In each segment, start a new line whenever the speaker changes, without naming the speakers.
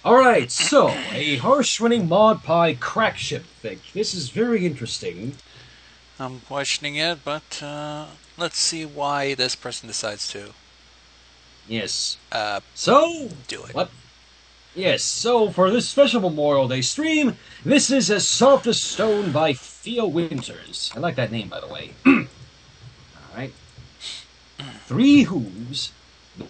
Alright, so, a harsh-winning mod pie crack ship thing. This is very interesting.
I'm questioning it, but let's see why this person decides to
Yes.
uh,
So,
do it.
what? Yes, so for this special Memorial Day stream, this is As Soft as Stone by Thea Winters. I like that name, by the way. Alright. 3 hooves.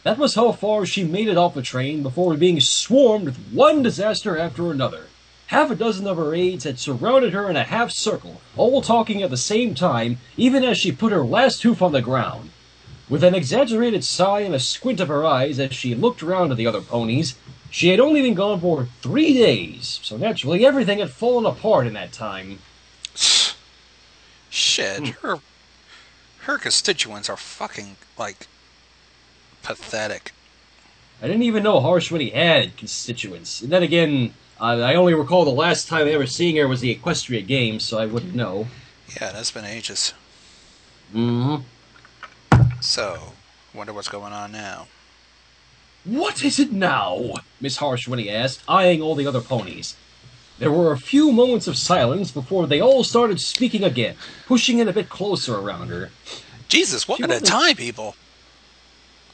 That was how far she made it off the train before being swarmed with one disaster after another. Half a dozen of her aides had surrounded her in a half circle, all talking at the same time, even as she put her last hoof on the ground. With an exaggerated sigh and a squint of her eyes as she looked around at the other ponies, she had only been gone for 3 days, so naturally everything had fallen apart in that time.
Shit, her constituents are fucking, like, pathetic.
I didn't even know Harshwitty had constituents. And then again, I only recall the last time ever seeing her was the Equestria Games, so I wouldn't know.
Yeah, that's been ages.
Mm-hmm.
So, wonder what's going on now.
What is it now? Miss Harshwitty asked, eyeing all the other ponies. There were a few moments of silence before they all started speaking again, pushing in a bit closer around her.
Jesus, one at a time, people!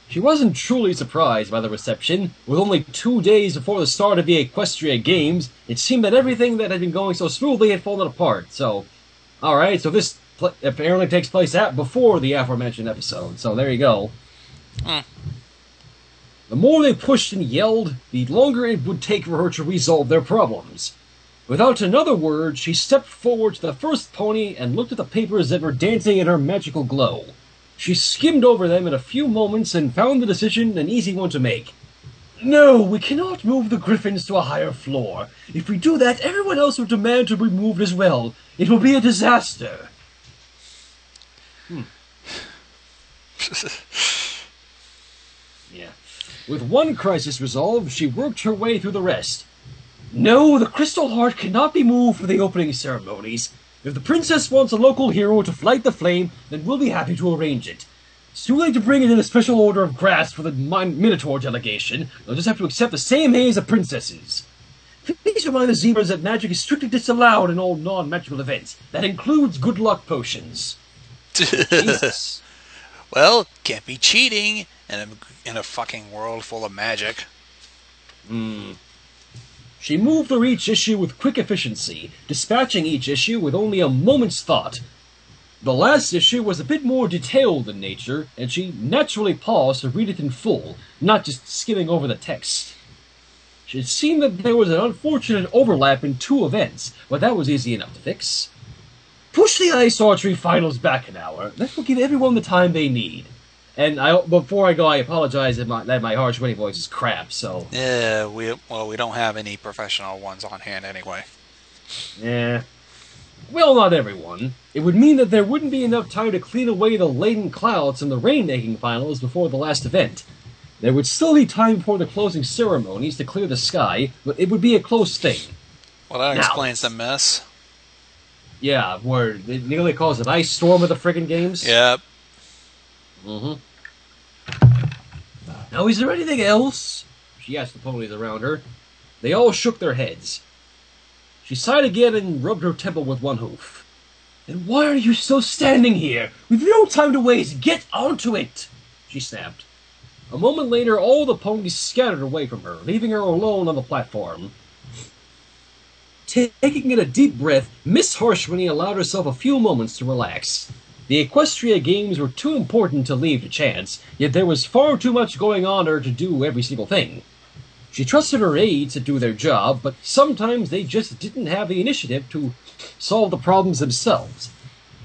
She wasn't truly surprised by the reception. With only 2 days before the start of the Equestria Games, it seemed that everything that had been going so smoothly had fallen apart, so... Alright, so this apparently takes place before the aforementioned episode, so there you go. The more they pushed and yelled, the longer it would take for her to resolve their problems. Without another word, she stepped forward to the first pony and looked at the papers that were dancing in her magical glow. She skimmed over them in a few moments and found the decision an easy one to make. No, we cannot move the griffins to a higher floor. If we do that, everyone else will demand to be moved as well. It will be a disaster. Yeah. With one crisis resolved, she worked her way through the rest. No, the Crystal Heart cannot be moved for the opening ceremonies. If the princess wants a local hero to light the flame, then we'll be happy to arrange it. It's too late to bring it in a special order of grass for the Minotaur delegation. They'll just have to accept the same haze of princesses. Please remind the zebras that magic is strictly disallowed in all non-magical events. That includes good luck potions. Jesus.
Well, can't be cheating in a fucking world full of magic.
She moved through each issue with quick efficiency, dispatching each issue with only a moment's thought. The last issue was a bit more detailed in nature, and she naturally paused to read it in full, not just skimming over the text. It seemed that there was an unfortunate overlap in 2 events, but that was easy enough to fix. Push the ice archery finals back an hour. That will give everyone the time they need. And before I go, I apologize that my harsh, witty voice is crap, so...
Yeah, we don't have any professional ones on hand anyway.
Yeah. Well, not everyone. It would mean that there wouldn't be enough time to clean away the laden clouds from the rain-making finals before the last event. There would still be time before the closing ceremonies to clear the sky, but it would be a close thing.
Well, that explains the mess.
Yeah, where it nearly caused an ice storm of the friggin' games.
Yep.
Now, is there anything else? She asked the ponies around her. They all shook their heads. She sighed again and rubbed her temple with one hoof. Then why are you still standing here? We've no time to waste. Get onto it! She snapped. A moment later, all the ponies scattered away from her, leaving her alone on the platform. Taking in a deep breath, Miss Harshwinny allowed herself a few moments to relax. The Equestria Games were too important to leave to chance, yet there was far too much going on her to do every single thing. She trusted her aides to do their job, but sometimes they just didn't have the initiative to solve the problems themselves.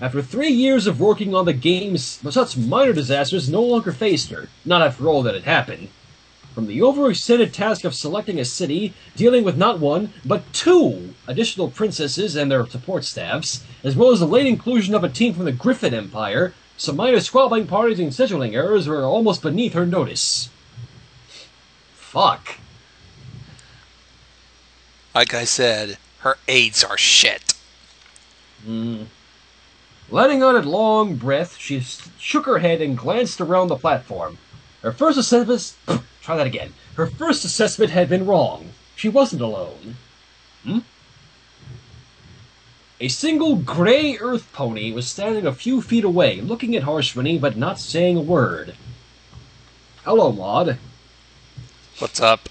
After 3 years of working on the games, such minor disasters no longer faced her, not after all that had happened. From the overextended task of selecting a city, dealing with not 1, but 2 additional princesses and their support staffs, as well as the late inclusion of a team from the Griffin Empire, some minor squabbling parties and scheduling errors were almost beneath her notice. Fuck.
Like I said, her aides are shit.
Letting out a long breath, she shook her head and glanced around the platform. Her first assessment... Try that again. Her first assessment had been wrong. she wasn't alone. Hmm? A single gray earth pony was standing a few feet away, looking at Harshmony, but not saying a word. Hello, Maud.
What's up?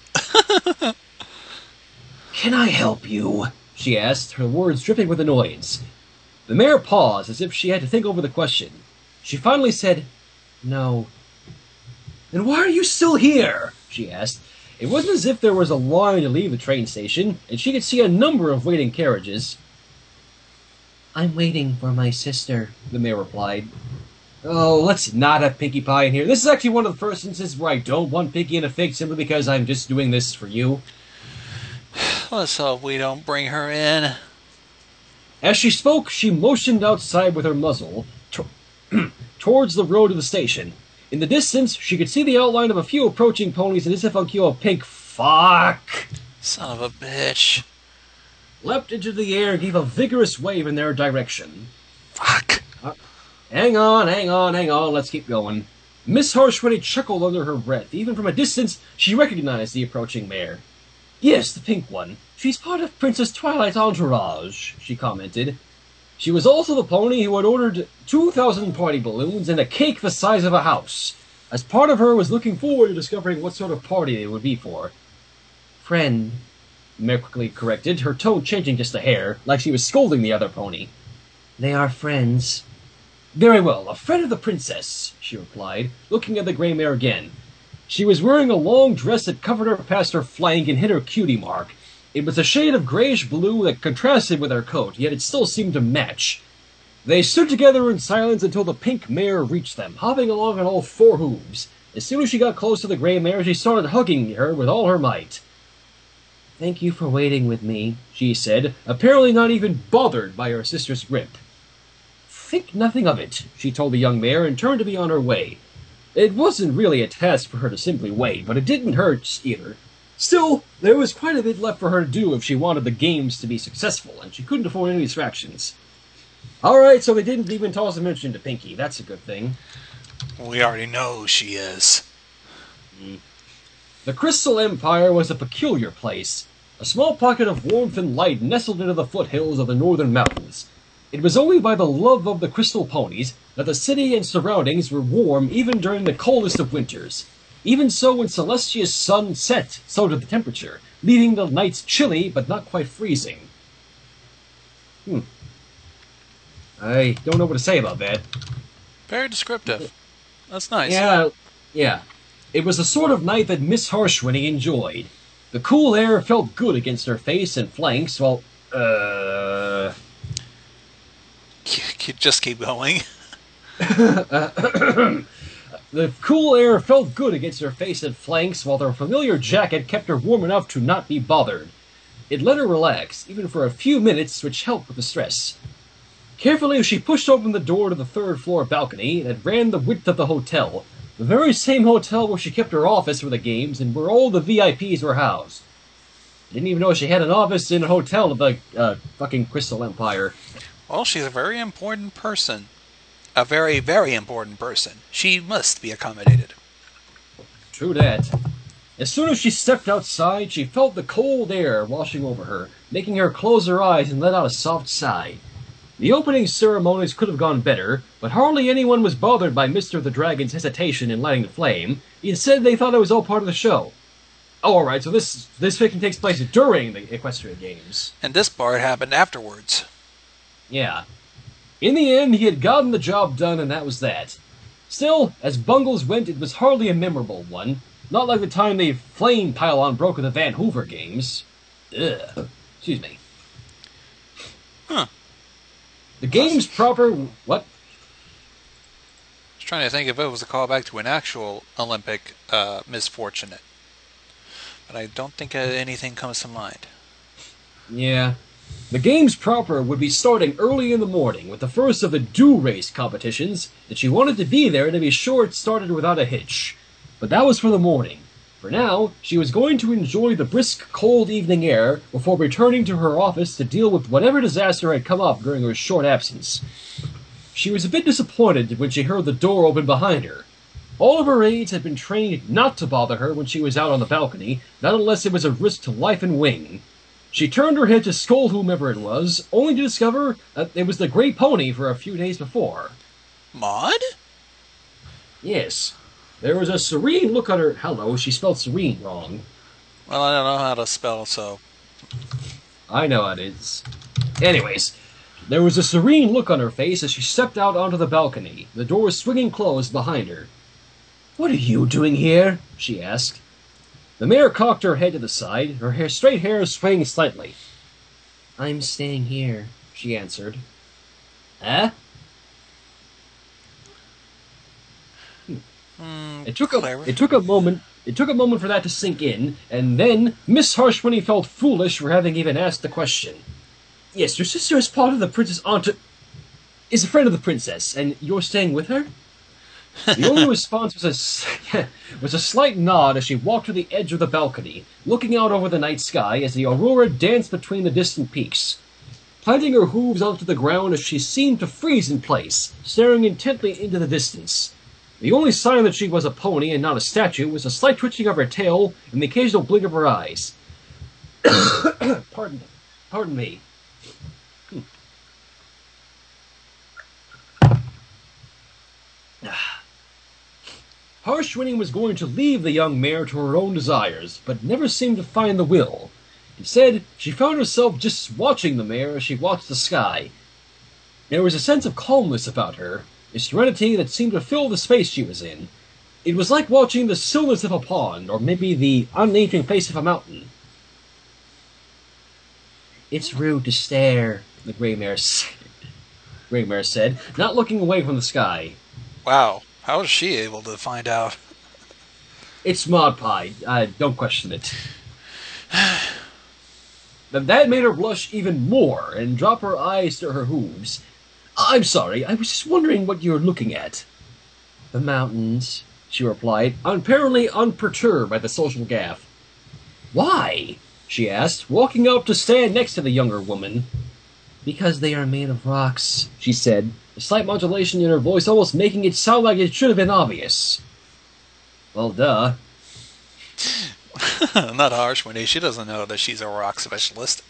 Can I help you? She asked, her words dripping with annoyance. The mare paused, as if she had to think over the question. She finally said, No. Then why are you still here? She asked. It wasn't as if there was a line to leave the train station, and she could see a number of waiting carriages. I'm waiting for my sister, the mare replied. Oh, let's not have Pinkie Pie in here. This is actually one of the first instances where I don't want Pinkie in a fig simply because I'm just doing this for you.
Let's hope we don't bring her in.
As she spoke, she motioned outside with her muzzle towards the road to the station. In the distance, she could see the outline of a few approaching ponies, and as if a queue of pink fuck
Son of a bitch.
leapt into the air and gave a vigorous wave in their direction.
Fuck.
Hang on, let's keep going. Miss Harshwitty chuckled under her breath. Even from a distance, she recognized the approaching mare. Yes, the pink one. She's part of Princess Twilight's entourage, she commented. She was also the pony who had ordered 2,000 party balloons and a cake the size of a house. As part of her was looking forward to discovering what sort of party they would be for. Friend, the mare quickly corrected, her tone changing just a hair, like she was scolding the other pony. They are friends. Very well, a friend of the princess, she replied, looking at the grey mare again. She was wearing a long dress that covered her past her flank and hid her cutie mark. It was a shade of grayish-blue that contrasted with her coat, yet it still seemed to match. They stood together in silence until the pink mare reached them, hopping along on all four hooves. As soon as she got close to the grey mare, she started hugging her with all her might. Thank you for waiting with me, she said, apparently not even bothered by her sister's grip. Think nothing of it, she told the young mare, and turned to be on her way. It wasn't really a task for her to simply wait, but it didn't hurt either. Still, there was quite a bit left for her to do if she wanted the games to be successful, and she couldn't afford any distractions. Alright, so they didn't even toss a mention to Pinkie. That's a good thing.
We already know she is.
The Crystal Empire was a peculiar place. A small pocket of warmth and light nestled into the foothills of the northern mountains. It was only by the love of the crystal ponies that the city and surroundings were warm even during the coldest of winters. Even so, when Celestia's sun set, so did the temperature, leaving the nights chilly but not quite freezing. I don't know what to say about that.
Very descriptive. That's nice.
Yeah. It was the sort of night that Miss Harshwitty enjoyed. The cool air felt good against her face and flanks, while,
Just keep going.
The cool air felt good against her face and flanks, while their familiar jacket kept her warm enough to not be bothered. It let her relax, even for a few minutes, which helped with the stress. Carefully, she pushed open the door to the third-floor balcony that ran the width of the hotel, the very same hotel where she kept her office for the games and where all the VIPs were housed. Didn't even know she had an office in a hotel of the, fucking Crystal Empire.
Well, she's a very important person. A very, very important person. She must be accommodated.
True that. As soon as she stepped outside, she felt the cold air washing over her, making her close her eyes and let out a soft sigh. The opening ceremonies could have gone better, but hardly anyone was bothered by Mr. the Dragon's hesitation in lighting the flame. Instead, they thought it was all part of the show. Oh, alright, so this fiction takes place during the Equestria Games.
And this part happened afterwards.
Yeah. In the end, he had gotten the job done, and that was that. Still, as bungles went, it was hardly a memorable one. Not like the time the flame pylon broke at the Van Hoover Games. Ugh. Excuse me.
Huh.
The games proper... What?
I was trying to think if it was a callback to an actual Olympic misfortunate. But I don't think anything comes to mind.
Yeah. The games proper would be starting early in the morning with the first of the do race competitions, and she wanted to be there to be sure it started without a hitch. But that was for the morning. For now, she was going to enjoy the brisk, cold evening air before returning to her office to deal with whatever disaster had come up during her short absence. She was a bit disappointed when she heard the door open behind her. All of her aides had been trained not to bother her when she was out on the balcony, not unless it was a risk to life and wing. She turned her head to scold whomever it was, only to discover that it was the Grey Pony for a few days before.
Maud?
Yes. There was a serene look on her... Hello, she spelled serene wrong.
Well, I don't know how to spell, so...
I know it is. Anyways, there was a serene look on her face as she stepped out onto the balcony, the door swinging closed behind her. "What are you doing here?" she asked. The mayor cocked her head to the side, her straight hair swaying slightly. "I'm staying here," she answered. Eh? It took a moment for that to sink in, and then Miss Harshwinny felt foolish for having even asked the question. "Yes, your sister is part of the princess is a friend of the princess, and you're staying with her?" The only response was a slight nod as she walked to the edge of the balcony, looking out over the night sky as the aurora danced between the distant peaks. Planting her hooves onto the ground as she seemed to freeze in place, staring intently into the distance. The only sign that she was a pony and not a statue was a slight twitching of her tail and the occasional blink of her eyes. Pardon me. Harshwinny was going to leave the young mare to her own desires, but never seemed to find the will. Instead, she found herself just watching the mare as she watched the sky. There was a sense of calmness about her, a serenity that seemed to fill the space she was in. It was like watching the stillness of a pond, or maybe the unchanging face of a mountain. "It's rude to stare," the Grey Mare said, not looking away from the sky.
Wow, how was she able to find out?
"It's Maud Pie. Don't question it." That made her blush even more and drop her eyes to her hooves. "I'm sorry, I was just wondering what you're looking at." "The mountains," she replied, apparently unperturbed by the social gaffe. "Why?" she asked, walking up to stand next to the younger woman. "Because they are made of rocks," she said, a slight modulation in her voice almost making it sound like it should have been obvious. "Well, duh."
Not Harshwinny, she doesn't know that she's a rock specialist.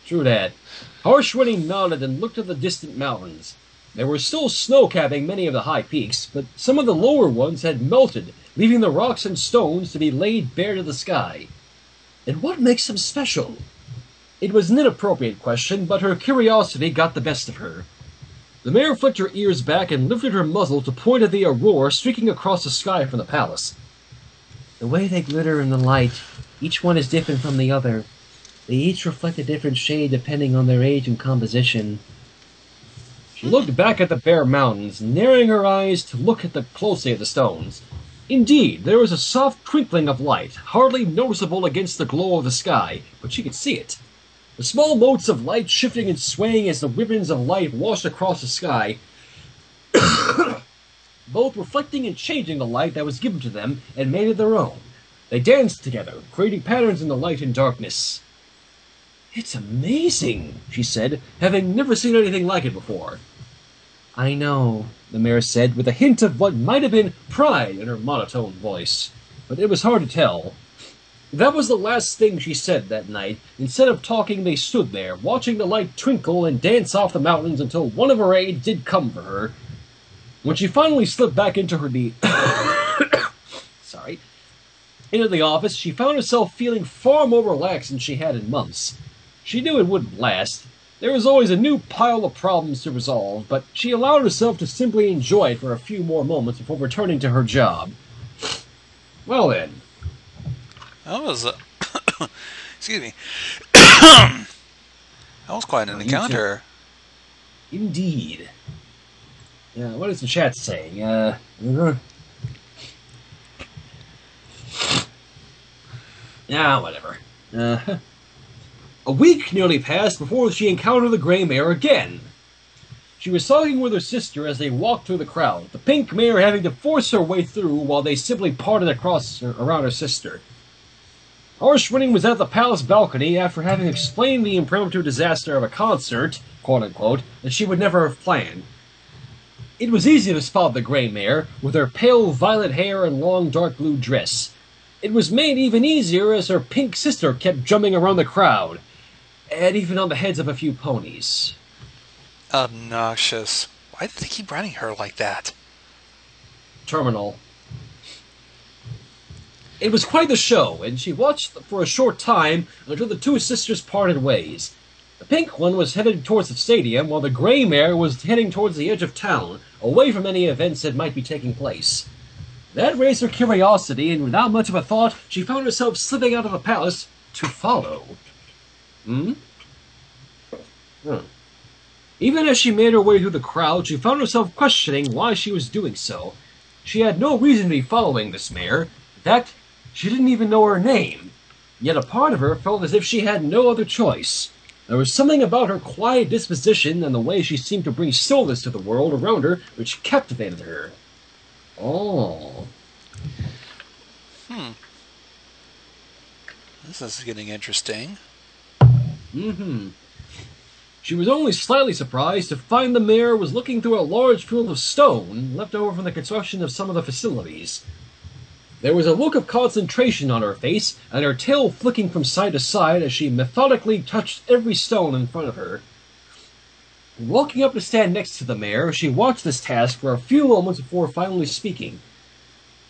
True that. Harshwinny nodded and looked at the distant mountains. There were still snow capping many of the high peaks, but some of the lower ones had melted, leaving the rocks and stones to be laid bare to the sky. And what makes them special? It was an inappropriate question, but her curiosity got the best of her. The mare flicked her ears back and lifted her muzzle to point at the aurora streaking across the sky from the palace. "The way they glitter in the light, each one is different from the other. They each reflect a different shade depending on their age and composition." She looked back at the bare mountains, narrowing her eyes to look closely at the stones. Indeed, there was a soft twinkling of light, hardly noticeable against the glow of the sky, but she could see it. The small motes of light shifting and swaying as the ribbons of light washed across the sky, both reflecting and changing the light that was given to them and made it their own. They danced together, creating patterns in the light and darkness. "It's amazing," she said, having never seen anything like it before. "I know," the mare said, with a hint of what might have been pride in her monotone voice. But it was hard to tell. That was the last thing she said that night. Instead of talking, they stood there, watching the light twinkle and dance off the mountains until one of her aides did come for her. When she finally slipped back into her into the office, she found herself feeling far more relaxed than she had in months. She knew it wouldn't last. There was always a new pile of problems to resolve, but she allowed herself to simply enjoy it for a few more moments before returning to her job. Well then.
That was, excuse me. That was quite an encounter.
Indeed. Yeah, what is the chat saying? Yeah, whatever. A week nearly passed before she encountered the Grey Mare again. She was talking with her sister as they walked through the crowd, the pink mare having to force her way through while they simply parted around her sister. Harshwinny was at the palace balcony after having explained the impromptu disaster of a concert, quote-unquote, that she would never have planned. It was easy to spot the grey mare, with her pale violet hair and long dark blue dress. It was made even easier as her pink sister kept jumping around the crowd, and even on the heads of a few ponies.
Obnoxious. Why did they keep running her like that?
Terminal. It was quite the show, and she watched for a short time until the two sisters parted ways. The pink one was headed towards the stadium, while the grey mare was heading towards the edge of town, away from any events that might be taking place. That raised her curiosity, and without much of a thought, she found herself slipping out of the palace to follow. Even as she made her way through the crowd, she found herself questioning why she was doing so. She had no reason to be following this mare. In fact, she didn't even know her name. Yet a part of her felt as if she had no other choice. There was something about her quiet disposition and the way she seemed to bring stillness to the world around her which captivated her. Oh.
This is getting interesting.
She was only slightly surprised to find the mare was looking through a large field of stone left over from the construction of some of the facilities. There was a look of concentration on her face, and her tail flicking from side to side as she methodically touched every stone in front of her. Walking up to stand next to the mare, she watched this task for a few moments before finally speaking.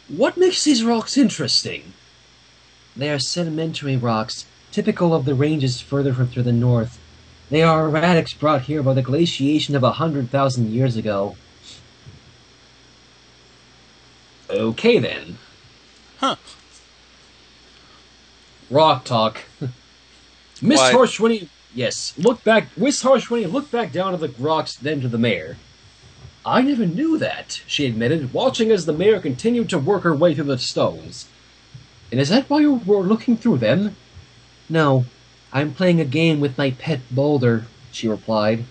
"What makes these rocks interesting?" "They are sedimentary rocks, typical of the ranges further to the north. They are erratics brought here by the glaciation of 100,000 years ago." Okay then. Rock talk. Miss Harshwini, yes, Miss Harshwini looked back down at the rocks, then to the mare. "I never knew that," she admitted, watching as the mare continued to work her way through the stones. "And is that why you were looking through them?" "No, I'm playing a game with my pet boulder," she replied.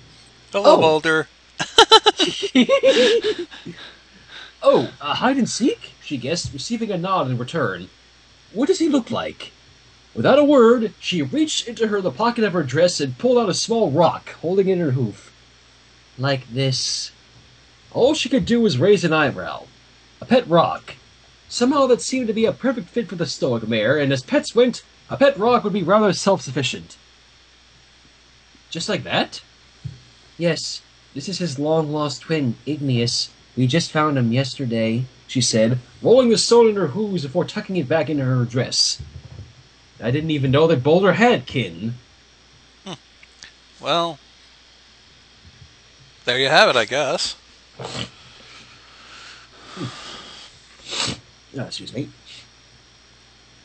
Hello, boulder.
"Oh, hide and seek?" she guessed, receiving a nod in return. "What does he look like?" Without a word, she reached into the pocket of her dress and pulled out a small rock, holding it in her hoof. "Like this." All she could do was raise an eyebrow. A pet rock. Somehow that seemed to be a perfect fit for the stoic mare, and as pets went, a pet rock would be rather self-sufficient. "Just like that?" "Yes, this is his long-lost twin, Igneous. We just found him yesterday," she said, rolling the stone in her hooves before tucking it back into her dress. "I didn't even know that Boulder had kin."
Well, there you have it, I guess.
Excuse me.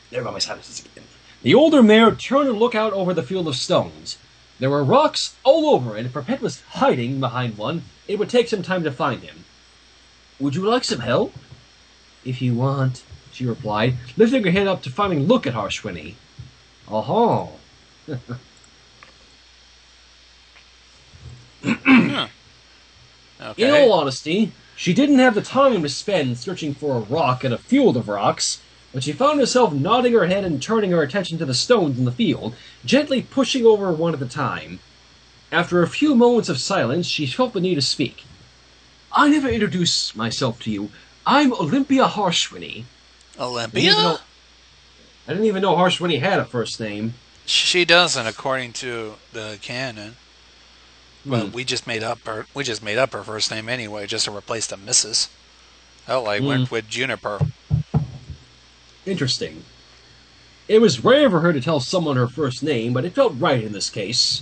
There go my silences again. The older mare turned to look out over the field of stones. There were rocks all over, and if her pet was hiding behind one, it would take some time to find him. "Would you like some help?" "If you want," she replied, lifting her head up to finally look at Harshwini. "Oh."
Okay.
In all honesty, she didn't have the time to spend searching for a rock in a field of rocks, but she found herself nodding her head and turning her attention to the stones in the field, gently pushing over one at a time. After a few moments of silence, she felt the need to speak. "I never introduced myself to you. I'm Olympia Harshwini."
Olympia?
I didn't even know Harshwini had a first name.
She doesn't, according to the canon. But we just made up her first name anyway, just to replace the Mrs. Hell, I went with Juniper.
Interesting. It was rare for her to tell someone her first name, but it felt right in this case.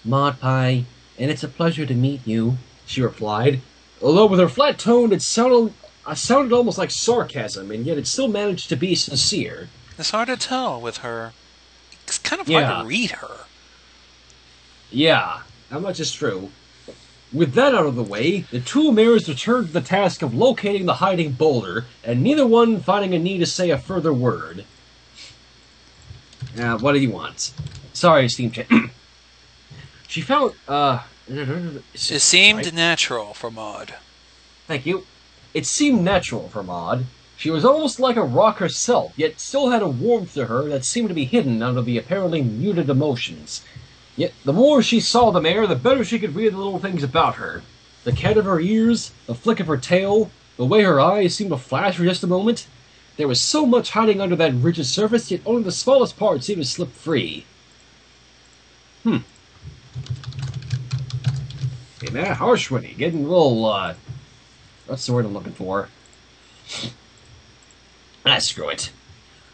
"Maud Pie, and it's a pleasure to meet you," she replied, although with her flat tone it sounded almost like sarcasm, and yet it still managed to be sincere.
It's hard to tell with her. It's kind of hard to read her.
Yeah, how much is true. With that out of the way, the two mares returned to the task of locating the hiding boulder, and neither one finding a need to say a further word. What do you want? Sorry, Steam Chat. She found,
It seemed natural for Maud.
Thank you. It seemed natural for Maud. She was almost like a rock herself, yet still had a warmth to her that seemed to be hidden under the apparently muted emotions. Yet the more she saw the mare, the better she could read the little things about her. The cat of her ears, the flick of her tail, the way her eyes seemed to flash for just a moment. There was so much hiding under that rigid surface, yet only the smallest part seemed to slip free. Hey, man, Harshwitty, getting a little, what's the word I'm looking for? Screw it.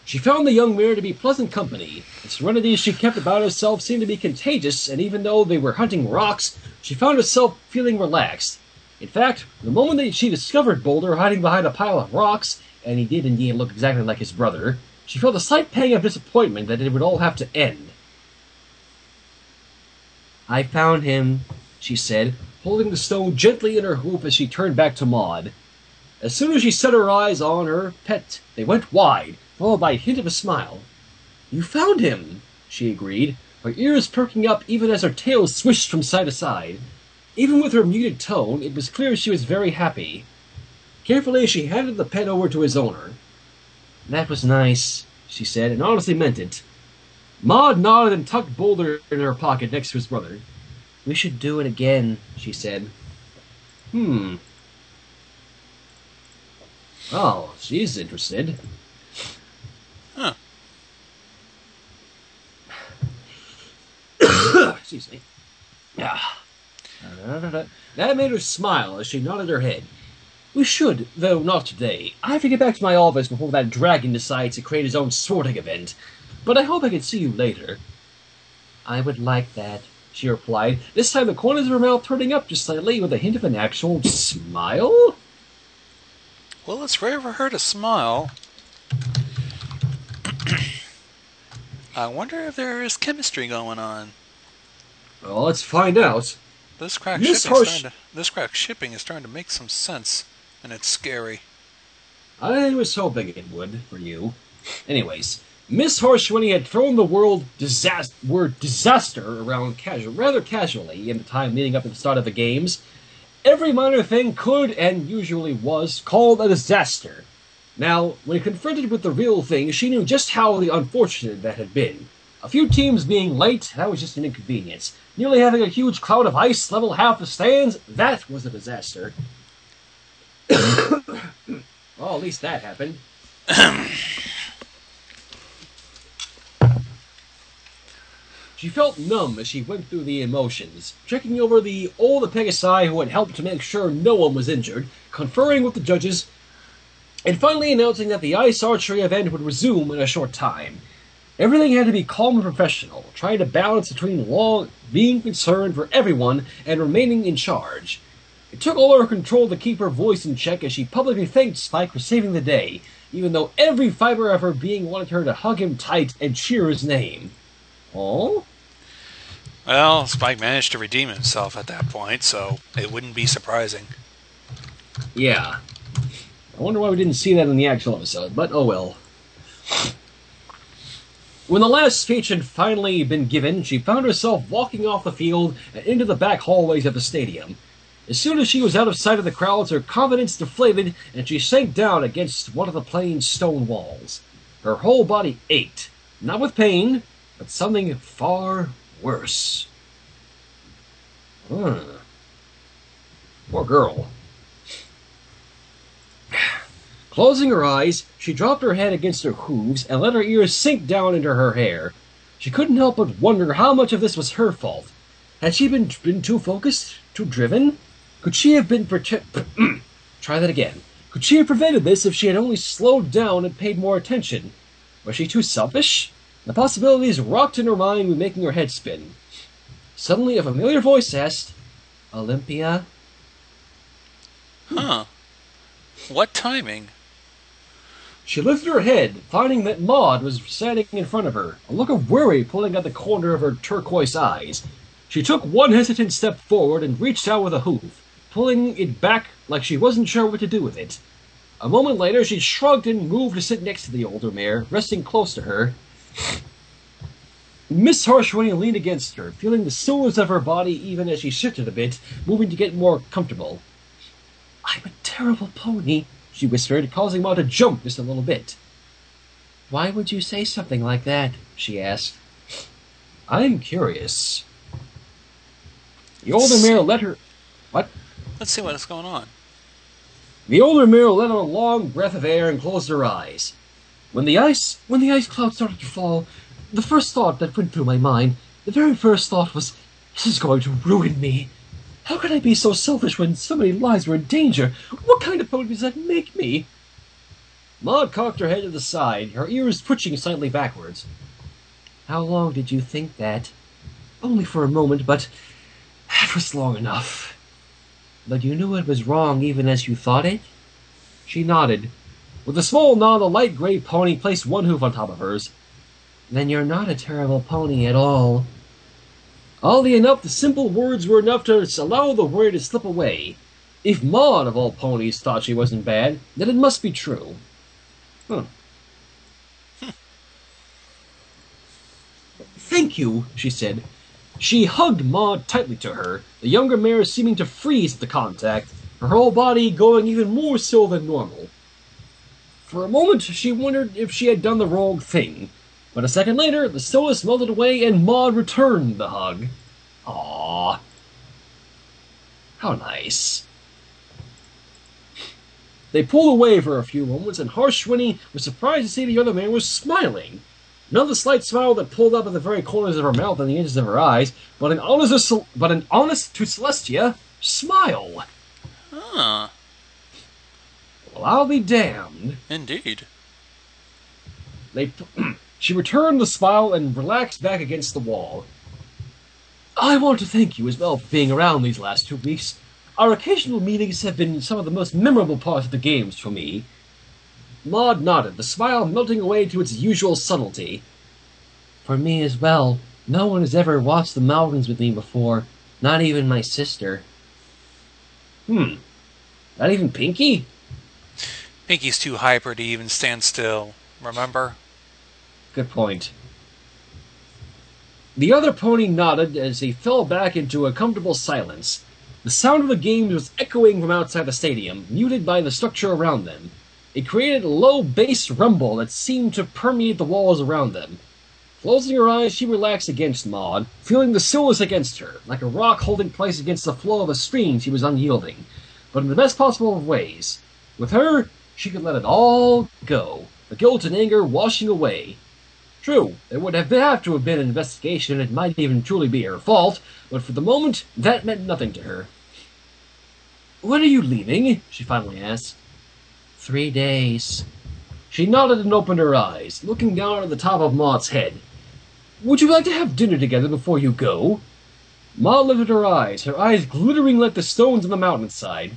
She found the young mare to be pleasant company. The serenity she kept about herself seemed to be contagious, and even though they were hunting rocks, she found herself feeling relaxed. In fact, the moment that she discovered Boulder hiding behind a pile of rocks, and he did indeed look exactly like his brother, she felt a slight pang of disappointment that it would all have to end. "I found him," she said, holding the stone gently in her hoof as she turned back to Maud. As soon as she set her eyes on her pet, they went wide, followed by a hint of a smile. "You found him," she agreed, her ears perking up even as her tail swished from side to side. Even with her muted tone, it was clear she was very happy. Carefully, she handed the pet over to his owner. "That was nice," she said, and honestly meant it. Maud nodded and tucked Boulder in her pocket next to his brother. "We should do it again," she said. Oh, she's interested.
Huh.
Excuse me. That made her smile as she nodded her head. "We should, though not today. I have to get back to my office before that dragon decides to create his own sorting event. But I hope I can see you later." "I would like that," she replied, this time the corners of her mouth turning up just slightly with a hint of an actual smile.
Well, it's rare for her to smile. I wonder if there is chemistry going on.
Well, let's find out.
This crack shipping is starting to make some sense, and it's scary.
I was hoping it would, for you. Anyways, Miss Harshwitty had thrown the word disaster around rather casually in the time leading up to the start of the games. Every minor thing could, and usually was, called a disaster. Now, when confronted with the real thing, she knew just how unfortunate that had been. A few teams being late, that was just an inconvenience. Nearly having a huge cloud of ice level half the stands, that was a disaster. Well, at least that happened. She felt numb as she went through the emotions, checking over all the Pegasi who had helped to make sure no one was injured, conferring with the judges, and finally announcing that the ice archery event would resume in a short time. Everything had to be calm and professional, trying to balance between being concerned for everyone and remaining in charge. It took all her control to keep her voice in check as she publicly thanked Spike for saving the day, even though every fiber of her being wanted her to hug him tight and cheer his name. Oh?
Well, Spike managed to redeem himself at that point, so it wouldn't be surprising.
Yeah. I wonder why we didn't see that in the actual episode, but oh well. When the last speech had finally been given, she found herself walking off the field and into the back hallways of the stadium. As soon as she was out of sight of the crowds, her confidence deflated, and she sank down against one of the plain stone walls. Her whole body ached, not with pain, but something far worse. Poor girl. Closing her eyes, she dropped her head against her hooves and let her ears sink down into her hair. She couldn't help but wonder how much of this was her fault. Had she been too focused? Too driven? Could she have been Try that again. Could she have prevented this if she had only slowed down and paid more attention? Was she too selfish? The possibilities rocked in her mind, making her head spin. Suddenly, a familiar voice asked, "Olympia?"
Huh. What timing?
She lifted her head, finding that Maud was standing in front of her, a look of worry pulling at the corner of her turquoise eyes. She took one hesitant step forward and reached out with a hoof, pulling it back like she wasn't sure what to do with it. A moment later, she shrugged and moved to sit next to the older mare, resting close to her. Miss Harshwitty leaned against her, feeling the soreness of her body even as she shifted a bit, moving to get more comfortable. "I'm a terrible pony," she whispered, causing Maud to jump just a little bit. "Why would you say something like that?" she asked. "I'm curious." The older mare let her... What?
Let's see what's going on.
The older mare let out a long breath of air and closed her eyes. When the ice cloud started to fall, the first thought that went through my mind, the very first thought was, this is going to ruin me. How could I be so selfish when so many lives were in danger? What kind of pony does that make me? Maud cocked her head to the side, her ears twitching slightly backwards. How long did you think that? Only for a moment, but that was long enough. But you knew it was wrong even as you thought it? She nodded. With a small nod, the light gray pony placed one hoof on top of hers. Then you're not a terrible pony at all. Oddly enough, the simple words were enough to allow the word to slip away. If Maud, of all ponies, thought she wasn't bad, then it must be true. Thank you, she said. She hugged Maud tightly to her, the younger mare seeming to freeze at the contact, her whole body going even more still than normal. For a moment, she wondered if she had done the wrong thing, but a second later, the stillness melted away and Maud returned the hug. Aww. How nice. They pulled away for a few moments, and Harshwini was surprised to see the other man was smiling. Not the slight smile that pulled up at the very corners of her mouth and the edges of her eyes, but an honest to Celestia smile.
Huh.
Well, I'll be damned.
Indeed.
She returned the smile and relaxed back against the wall. I want to thank you as well for being around these last 2 weeks. Our occasional meetings have been some of the most memorable parts of the games for me. Maud nodded, the smile melting away to its usual subtlety. For me as well. No one has ever watched the mountains with me before, not even my sister. Not even Pinky?
Pinky's too hyper to even stand still, remember?
Good point. The other pony nodded as he fell back into a comfortable silence. The sound of the games was echoing from outside the stadium, muted by the structure around them. It created a low bass rumble that seemed to permeate the walls around them. Closing her eyes, she relaxed against Maud, feeling the stillness against her, like a rock holding place against the flow of a stream she was unyielding, but in the best possible of ways. With her, she could let it all go, the guilt and anger washing away. True, there would have to have been an investigation, and it might even truly be her fault, but for the moment, that meant nothing to her. When are you leaving? She finally asked. 3 days. She nodded and opened her eyes, looking down at the top of Maud's head. Would you like to have dinner together before you go? Maud lifted her eyes glittering like the stones on the mountainside.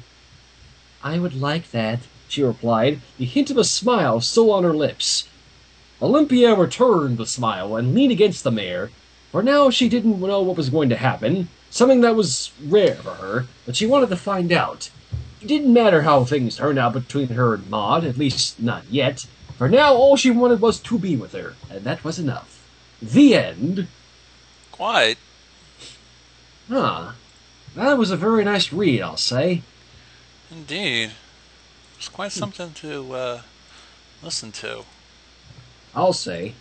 I would like that, she replied, the hint of a smile still on her lips. Olympia returned the smile and leaned against the mare, for now she didn't know what was going to happen, something that was rare for her, but she wanted to find out. It didn't matter how things turned out between her and Maud, at least not yet. For now, all she wanted was to be with her, and that was enough. The end.
Quite.
Huh. That was a very nice read, I'll say.
Indeed. It's quite something to listen to.
I'll say.